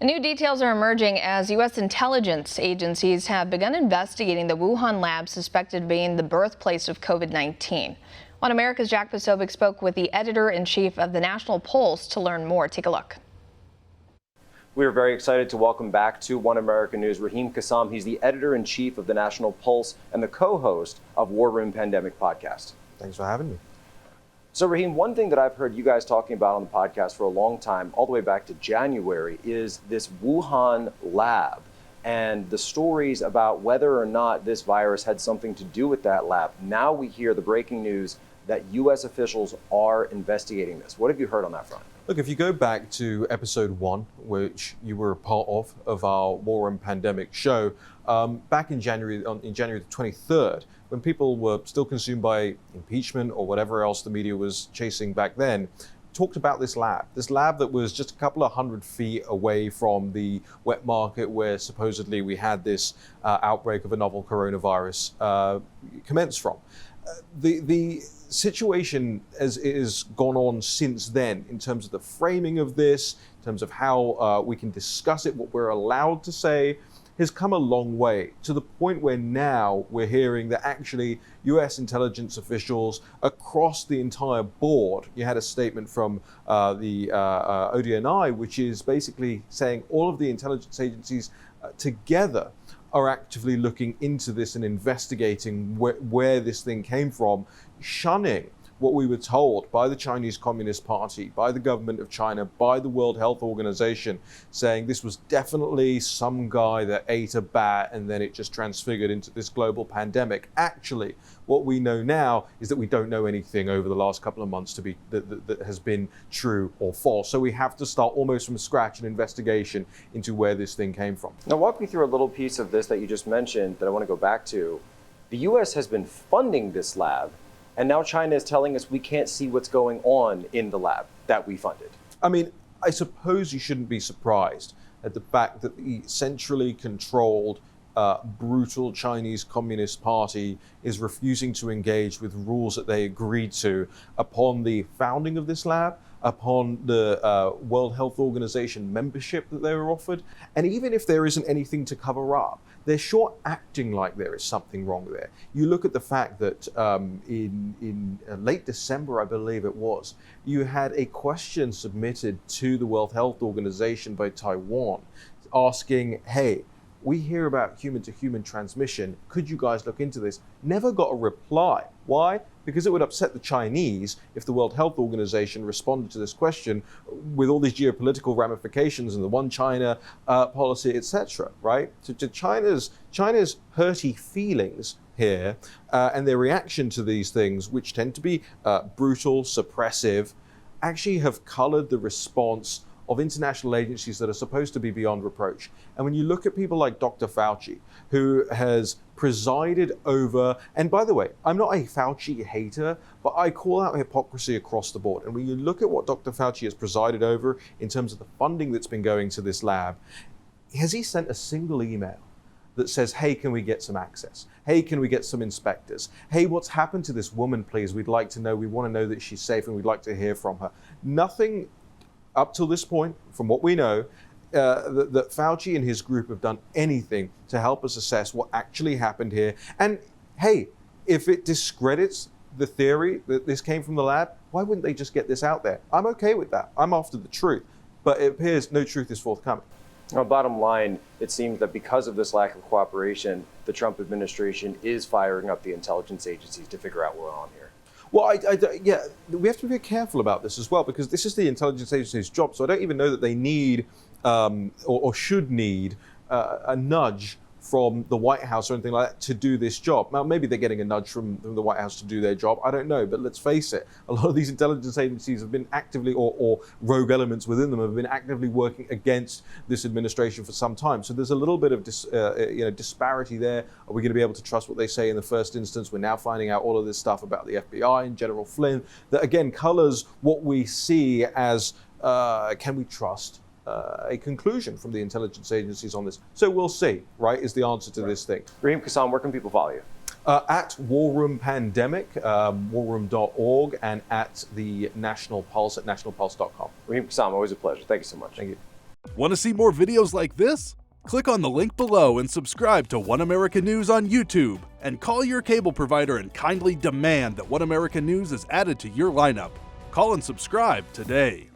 New details are emerging as U.S. intelligence agencies have begun investigating the Wuhan lab suspected being the birthplace of COVID-19. One America's Jack Posobiec spoke with the editor-in-chief of the National Pulse to learn more. Take a look. We are very excited to welcome back to One America News Raheem Kassam. He's the editor-in-chief of the National Pulse and the co-host of War Room Pandemic Podcast. Thanks for having me. So Raheem, one thing that I've heard you guys talking about on the podcast for a long time, all the way back to January, is this Wuhan lab and the stories about whether or not this virus had something to do with that lab. Now we hear the breaking news that U.S. officials are investigating this. What have you heard on that front? Look, if you go back to episode 1, which you were a part of our War and Pandemic show, back in January the 23rd, when people were still consumed by impeachment or whatever else the media was chasing back then, talked about this lab that was just a couple of 100 feet away from the wet market where supposedly we had this outbreak of a novel coronavirus commence from. The situation as it has gone on since then, in terms of the framing of this, in terms of how we can discuss it, what we're allowed to say, has come a long way, to the point where now we're hearing that actually US intelligence officials across the entire board, you had a statement from the ODNI, which is basically saying all of the intelligence agencies together are actively looking into this and investigating where this thing came from, shunning what we were told by the Chinese Communist Party, by the government of China, by the World Health Organization, saying this was definitely some guy that ate a bat and then it just transfigured into this global pandemic. Actually, what we know now is that we don't know anything over the last couple of months that has been true or false. So we have to start almost from scratch an investigation into where this thing came from. Now walk me through a little piece of this that you just mentioned that I want to go back to. The US has been funding this lab, and now China is telling us we can't see what's going on in the lab that we funded. I mean, I suppose you shouldn't be surprised at the fact that the centrally controlled, brutal Chinese Communist Party is refusing to engage with rules that they agreed to upon the founding of this lab, upon the World Health Organization membership that they were offered. And even if there isn't anything to cover up, they're sure acting like there is something wrong there. You look at the fact that in late December, I believe it was, you had a question submitted to the World Health Organization by Taiwan asking, hey, we hear about human-to-human transmission. Could you guys look into this? Never got a reply. Why? Because it would upset the Chinese if the World Health Organization responded to this question with all these geopolitical ramifications and the one China policy, etc. Right? To China's hurty feelings here and their reaction to these things, which tend to be brutal, suppressive, actually have colored the response of international agencies that are supposed to be beyond reproach. And when you look at people like Dr. Fauci, who has presided over, and by the way, I'm not a Fauci hater, but I call out hypocrisy across the board. And when you look at what Dr. Fauci has presided over in terms of the funding that's been going to this lab, has he sent a single email that says, hey, can we get some access? Hey, can we get some inspectors? Hey, what's happened to this woman, please? We'd like to know. We want to know that she's safe and we'd like to hear from her. Nothing up till this point, from what we know, that Fauci and his group have done anything to help us assess what actually happened here. And hey, if it discredits the theory that this came from the lab, why wouldn't they just get this out there? I'm okay with that. I'm after the truth. But it appears no truth is forthcoming. Well, bottom line, it seems that because of this lack of cooperation, the Trump administration is firing up the intelligence agencies to figure out what's going on here. Well, yeah, we have to be careful about this as well, because this is the intelligence agency's job. So I don't even know that they need or should need a nudge from the White House or anything like that to do this job. Now, maybe they're getting a nudge from the White House to do their job. I don't know. But let's face it, a lot of these intelligence agencies have been actively, or rogue elements within them have been actively working against this administration for some time. So there's a little bit of disparity there. Are we going to be able to trust what they say in the first instance? We're now finding out all of this stuff about the FBI and General Flynn that, again, colors what we see as can we trust a conclusion from the intelligence agencies on this. So we'll see, right, is the answer to this thing. Raheem Kassam, where can people follow you? At War Room Pandemic, warroom.org, and at the National Pulse at nationalpulse.com. Raheem Kassam, always a pleasure. Thank you so much. Thank you. Want to see more videos like this? Click on the link below and subscribe to One America News on YouTube, and call your cable provider and kindly demand that One America News is added to your lineup. Call and subscribe today.